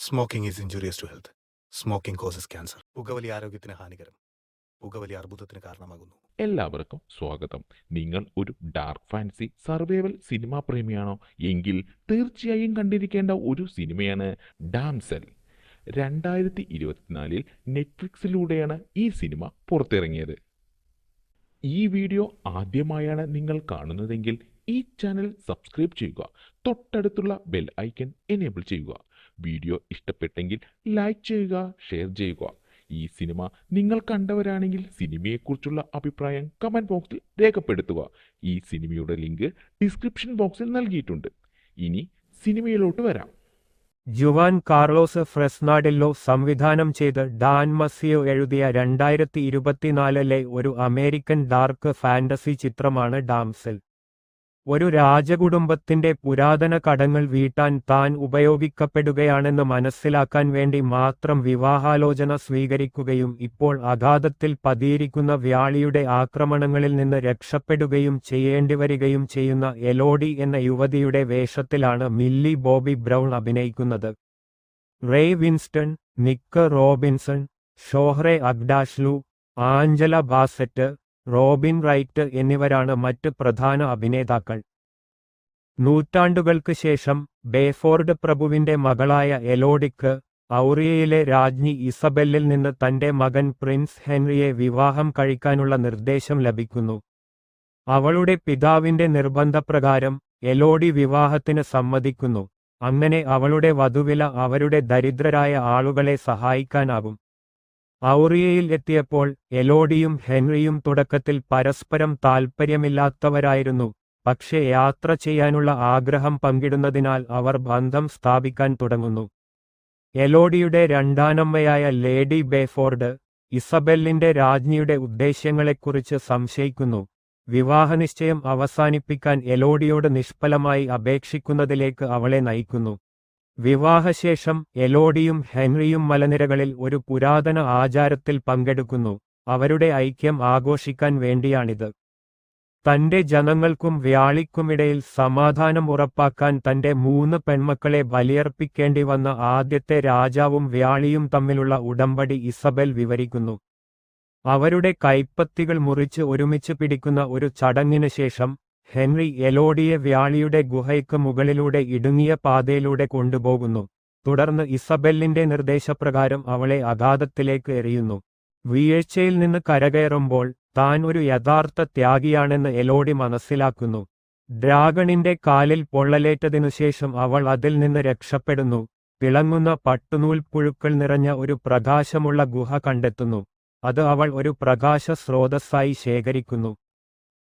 Smoking is injurious to health. Smoking causes cancer. പുകവലി ആരോഗ്യത്തിന് ഹാനികരം. പുകവലി അർബുദത്തിന് കാരണമാകുന്നു. എല്ലാവർക്കും സ്വാഗതം. നിങ്ങൾ ഒരു ഡാർക്ക് ഫാൻസി സർവൈവൽ സിനിമാ പ്രേമിയാണോ? എങ്കിൽ തീർച്ചയായും കണ്ടിരിക്കേണ്ട ഒരു സിനിമയാണ് ഡാംസെൽ. 2024 നെറ്റ്ഫ്ലിക്സിലൂടെയാണ് ഈ സിനിമ പുറത്തിറങ്ങിയത്. ഈ വീഡിയോ ആദ്യമായാണ് നിങ്ങൾ കാണുന്നതെങ്കിൽ ഈ ചാനൽ സബ്സ്ക്രൈബ് ചെയ്യുക. തൊട്ടടുത്തുള്ള ബെൽ ഐക്കൺ എനേബിൾ ചെയ്യുക. വീഡിയോ ഇഷ്ടപ്പെട്ടെങ്കിൽ ലൈക്ക് ചെയ്യുക, ഷെയർ ചെയ്യുക. ഈ സിനിമ നിങ്ങൾ കണ്ടവരാണെങ്കിൽ സിനിമയെക്കുറിച്ചുള്ള അഭിപ്രായം കമന്റ് ബോക്സിൽ രേഖപ്പെടുത്തുക. ഈ സിനിമയുടെ ലിങ്ക് ഡിസ്ക്രിപ്ഷൻ ബോക്സിൽ നൽകിയിട്ടുണ്ട്. ഇനി സിനിമയിലോട്ട് വരാം. ജുവാൻ കാർലോസ് ഫ്രെസ്നാഡെല്ലോ സംവിധാനം ചെയ്ത് ഡാൻ മസിയോ എഴുതിയ 2024 ഒരു അമേരിക്കൻ ഡാർക്ക് ഫാന്റസി ചിത്രമാണ് ഡാംസെൽ. ഒരു രാജകുടുംബത്തിന്റെ പുരാതന കടങ്ങൾ വീട്ടാൻ താൻ ഉപയോഗിക്കപ്പെടുകയാണെന്ന് മനസ്സിലാക്കാൻ വേണ്ടി മാത്രം വിവാഹാലോചന സ്വീകരിക്കുകയും ഇപ്പോൾ അഗാധത്തിൽ പതിയിരിക്കുന്ന വ്യാളിയുടെ ആക്രമണങ്ങളിൽ നിന്ന് രക്ഷപ്പെടുകയും ചെയ്യേണ്ടിവരികയും ചെയ്യുന്ന എലോഡി എന്ന യുവതിയുടെ വേഷത്തിലാണ് മില്ലി ബോബി ബ്രൗൺ അഭിനയിക്കുന്നത്. Ray Winstone, Nick Robinson, Shohreh Aghdashloo, Angela Bassett, Robin Wright എന്നിവരാണ് മറ്റ് പ്രധാന അഭിനേതാക്കൾ. നൂറ്റാണ്ടുകൾക്ക് ശേഷം ബേഫോർഡ് പ്രഭുവിന്റെ മകളായ എലോഡിക്ക് ഔറിയയിലെ രാജ്ഞി ഇസബെല്ലിൽ നിന്ന് തന്റെ മകൻ പ്രിൻസ് ഹെൻറിയെ വിവാഹം കഴിക്കാനുള്ള നിർദ്ദേശം ലഭിക്കുന്നു. അവളുടെ പിതാവിന്റെ നിർബന്ധപ്രകാരം എലോഡി വിവാഹത്തിന് സമ്മതിക്കുന്നു. അങ്ങനെ അവളുടെ വധുവില അവരുടെ ദരിദ്രരായ ആളുകളെ സഹായിക്കാനാകും. ഔറിയയിൽ എത്തിയപ്പോൾ എലോഡിയും ഹെൻറിയും തുടക്കത്തിൽ പരസ്പരം താൽപ്പര്യമില്ലാത്തവരായിരുന്നു. പക്ഷേ യാത്ര ചെയ്യാനുള്ള ആഗ്രഹം പങ്കിടുന്നതിനാൽ അവർ ബന്ധം സ്ഥാപിക്കാൻ തുടങ്ങുന്നു. എലോഡിയുടെ രണ്ടാനമ്മയായ ലേഡി ബേഫോർഡ് ഇസബെല്ലിന്റെ രാജ്ഞിയുടെ ഉദ്ദേശ്യങ്ങളെക്കുറിച്ച് സംശയിക്കുന്നു. വിവാഹനിശ്ചയം അവസാനിപ്പിക്കാൻ എലോഡിയോട് നിഷ്ഫലമായി അപേക്ഷിക്കുന്നതിലേക്ക് അവളെ നയിക്കുന്നു. വിവാഹശേഷം എലോഡിയും ഹെൻറിയും മലനിരകളിൽ ഒരു പുരാതന ആചാരത്തിൽ പങ്കെടുക്കുന്നു. അവരുടെ ഐക്യം ആഘോഷിക്കാൻ വേണ്ടിയാണിത്. തന്റെ ജനങ്ങൾക്കും വ്യാളിക്കുമിടയിൽ സമാധാനം ഉറപ്പാക്കാൻ തന്റെ 3 പെൺമക്കളെ ബലിയർപ്പിക്കേണ്ടി വന്ന ആദ്യത്തെ രാജാവും വ്യാളിയും തമ്മിലുള്ള ഉടമ്പടി ഇസബെൽ വിവരിക്കുന്നു. അവരുടെ കൈപ്പത്തികൾ മുറിച്ച് ഒരുമിച്ച് പിടിക്കുന്ന ഒരു ചടങ്ങിന് ശേഷം ഹെൻറി എലോഡിയെ വ്യാളിയുടെ ഗുഹയ്ക്ക് മുകളിലൂടെ ഇടുങ്ങിയ പാതയിലൂടെ കൊണ്ടുപോകുന്നു. തുടർന്ന് ഇസബെല്ലിന്റെ നിർദ്ദേശപ്രകാരം അവളെ അഗാധത്തിലേക്ക് എറിയുന്നു. വീഴ്ചയിൽ നിന്ന് കരകയറുമ്പോൾ താൻ ഒരു യഥാർത്ഥ ത്യാഗിയാണെന്ന് എലോഡി മനസ്സിലാക്കുന്നു. ഡ്രാഗണിന്റെ കാലിൽ പൊള്ളലേറ്റതിനുശേഷം അവൾ അതിൽ നിന്ന് രക്ഷപ്പെടുന്നു. തിളങ്ങുന്ന പട്ടുനൂൽ പുഴുക്കൾ നിറഞ്ഞ ഒരു പ്രകാശമുള്ള ഗുഹ കണ്ടെത്തുന്നു. അത് അവൾ ഒരു പ്രകാശ സ്രോതസ്സായി ശേഖരിക്കുന്നു.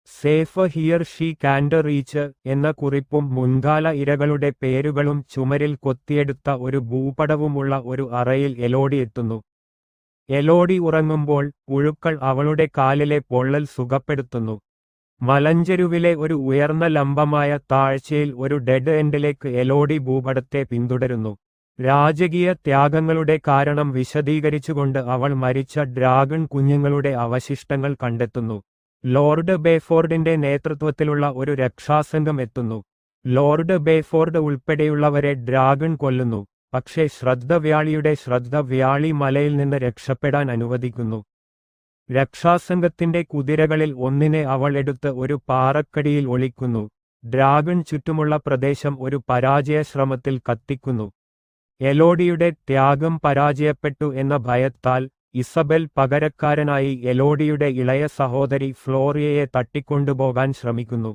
Safe here she Kant reach എന്ന കുറിപ്പും മുൻകാല ഇരകളുടെ പേരുകളും ചുമരിൽ കൊത്തിയെടുത്ത ഒരു ഭൂപടവുമുള്ള ഒരു അറയിൽ എലോഡി എത്തുന്നു. എലോഡി ഉറങ്ങുമ്പോൾ പുഴുക്കൾ അവളുടെ കാലിലെ പൊള്ളൽ സുഖപ്പെടുത്തുന്നു. മലഞ്ചെരുവിലെ ഒരു ഉയർന്ന ലംബമായ താഴ്ചയിൽ ഒരു ഡെഡ് എൻഡിലേക്ക് എലോഡി ഭൂപടത്തെ പിന്തുടരുന്നു. രാജകീയ ത്യാഗങ്ങളുടെ കാരണം വിശദീകരിച്ചുകൊണ്ട് അവൾ മരിച്ച ഡ്രാഗൺ കുഞ്ഞുങ്ങളുടെ അവശിഷ്ടങ്ങൾ കണ്ടെത്തുന്നു. ലോർഡ് ബേഫോർഡിന്റെ നേതൃത്വത്തിലുള്ള ഒരു രക്ഷാസംഘം എത്തുന്നു. ലോർഡ് ബേഫോർഡ് ഉൾപ്പെടെയുള്ളവരെ ഡ്രാഗൺ കൊല്ലുന്നു. പക്ഷേ വ്യാളിയുടെ ശ്രദ്ധ വ്യാളി മലയിൽ നിന്ന് രക്ഷപ്പെടാൻ അനുവദിക്കുന്നു. രക്ഷാസംഘത്തിന്റെ കുതിരകളിൽ ഒന്നിനെ അവൾ എടുത്ത് ഒരു പാറക്കടിയിൽ ഒളിക്കുന്നു. ഡ്രാഗൺ ചുറ്റുമുള്ള പ്രദേശം ഒരു പരാജയ ശ്രമത്തിൽ കത്തിക്കുന്നു. എലോഡിയുടെ ത്യാഗം പരാജയപ്പെട്ടു എന്ന ഭയത്താൽ ഇസബെൽ പകരക്കാരനായി എലോഡിയുടെ ഇളയ സഹോദരി ഫ്ലോറിയയെ തട്ടിക്കൊണ്ടുപോകാൻ ശ്രമിക്കുന്നു.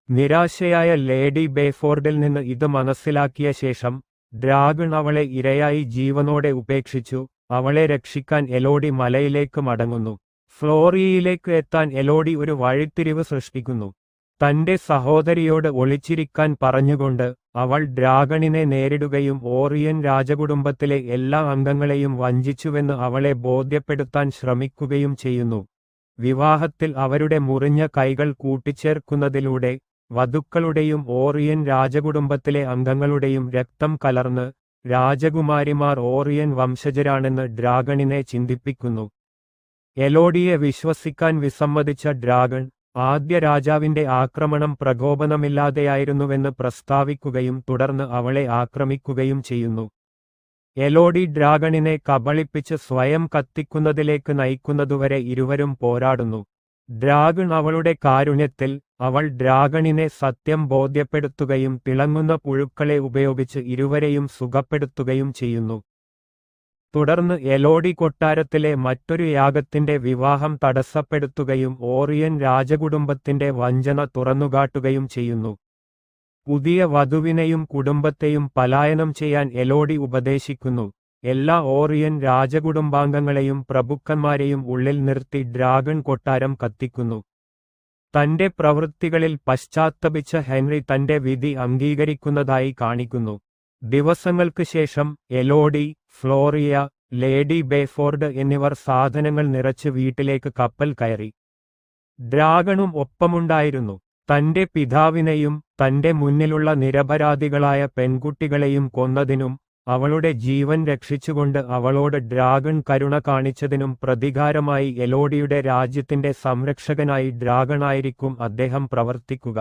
നിരാശയായ ലേഡി ബേഫോർഡിൽ നിന്ന് ഇത് മനസ്സിലാക്കിയ ശേഷം ഡ്രാഗൺ അവളെ ഇരയായി ജീവനോടെ ഉപേക്ഷിച്ചു. അവളെ രക്ഷിക്കാൻ എലോഡി മലയിലേക്ക് മടങ്ങുന്നു. ഫ്ലോറിയയിലേക്ക് എത്താൻ എലോഡി ഒരു വഴിത്തിരിവ് സൃഷ്ടിക്കുന്നു. തന്റെ സഹോദരിയോട് ഒളിച്ചിരിക്കാൻ പറഞ്ഞുകൊണ്ട് അവൾ ഡ്രാഗണിനെ നേരിടുകയും ഓറിയൻ രാജകുടുംബത്തിലെ എല്ലാ അംഗങ്ങളെയും വഞ്ചിച്ചുവെന്ന് അവളെ ബോധ്യപ്പെടുത്താൻ ശ്രമിക്കുകയും ചെയ്യുന്നു. വിവാഹത്തിൽ അവരുടെ മുറിഞ്ഞ കൈകൾ കൂട്ടിച്ചേർക്കുന്നതിലൂടെ വധുക്കളുടെയും ഓറിയൻ രാജകുടുംബത്തിലെ അംഗങ്ങളുടെയും രക്തം കലർന്ന് രാജകുമാരിമാർ ഓറിയൻ വംശജരാണെന്ന് ഡ്രാഗണിനെ ചിന്തിപ്പിക്കുന്നു. എലോഡിയെ വിശ്വസിക്കാൻ വിസമ്മതിച്ച ഡ്രാഗൺ ആദ്യ രാജാവിന്റെ ആക്രമണം പ്രകോപനമില്ലാതെയായിരുന്നുവെന്ന് പ്രസ്താവിക്കുകയും തുടർന്ന് അവളെ ആക്രമിക്കുകയും ചെയ്യുന്നു. എലോഡി ഡ്രാഗണിനെ കബളിപ്പിച്ച് സ്വയം കത്തിക്കുന്നതിലേക്ക് നയിക്കുന്നതുവരെ ഇരുവരും പോരാടുന്നു. ഡ്രാഗൺ അവളുടെ കാരുണ്യത്തിൽ, അവൾ ഡ്രാഗണിനെ സത്യം ബോധ്യപ്പെടുത്തുകയും തിളങ്ങുന്ന പുഴുക്കളെ ഉപയോഗിച്ച് ഇരുവരെയും സുഖപ്പെടുത്തുകയും ചെയ്യുന്നു. തുടർന്ന് എലോഡി കൊട്ടാരത്തിലെ മറ്റൊരു യാഗത്തിന്റെ വിവാഹം തടസ്സപ്പെടുത്തുകയും ഓറിയൻ രാജകുടുംബത്തിന്റെ വഞ്ചന തുറന്നുകാട്ടുകയും ചെയ്യുന്നു. പുതിയ വധുവിനെയും കുടുംബത്തെയും പലായനം ചെയ്യാൻ എലോഡി ഉപദേശിക്കുന്നു. എല്ലാ ഓറിയൻ രാജകുടുംബാംഗങ്ങളെയും പ്രഭുക്കന്മാരെയും ഉള്ളിൽ നിർത്തി ഡ്രാഗൺ കൊട്ടാരം കത്തിക്കുന്നു. തന്റെ പ്രവൃത്തികളിൽ പശ്ചാത്തപിച്ച ഹെൻറി തന്റെ വിധി അംഗീകരിക്കുന്നതായി കാണിക്കുന്നു. ദിവസങ്ങൾക്ക് ശേഷം എലോഡി, ഫ്ലോറിയ, ലേഡി ബേഫോർഡ് എന്നിവർ സാധനങ്ങൾ നിറച്ച് വീട്ടിലേക്ക് കപ്പൽ കയറി. ഡ്രാഗണും ഒപ്പമുണ്ടായിരുന്നു. തന്റെ പിതാവിനെയും തന്റെ മുന്നിലുള്ള നിരപരാധികളായ പെൺകുട്ടികളെയും കൊന്നതിനും അവളുടെ ജീവൻ രക്ഷിച്ചുകൊണ്ട് അവളോട് ഡ്രാഗൺ കരുണ കാണിച്ചതിനും പ്രതികാരമായി എലോഡിയുടെ രാജ്യത്തിന്റെ സംരക്ഷകനായി ഡ്രാഗണായിരിക്കും അദ്ദേഹം പ്രവർത്തിക്കുക.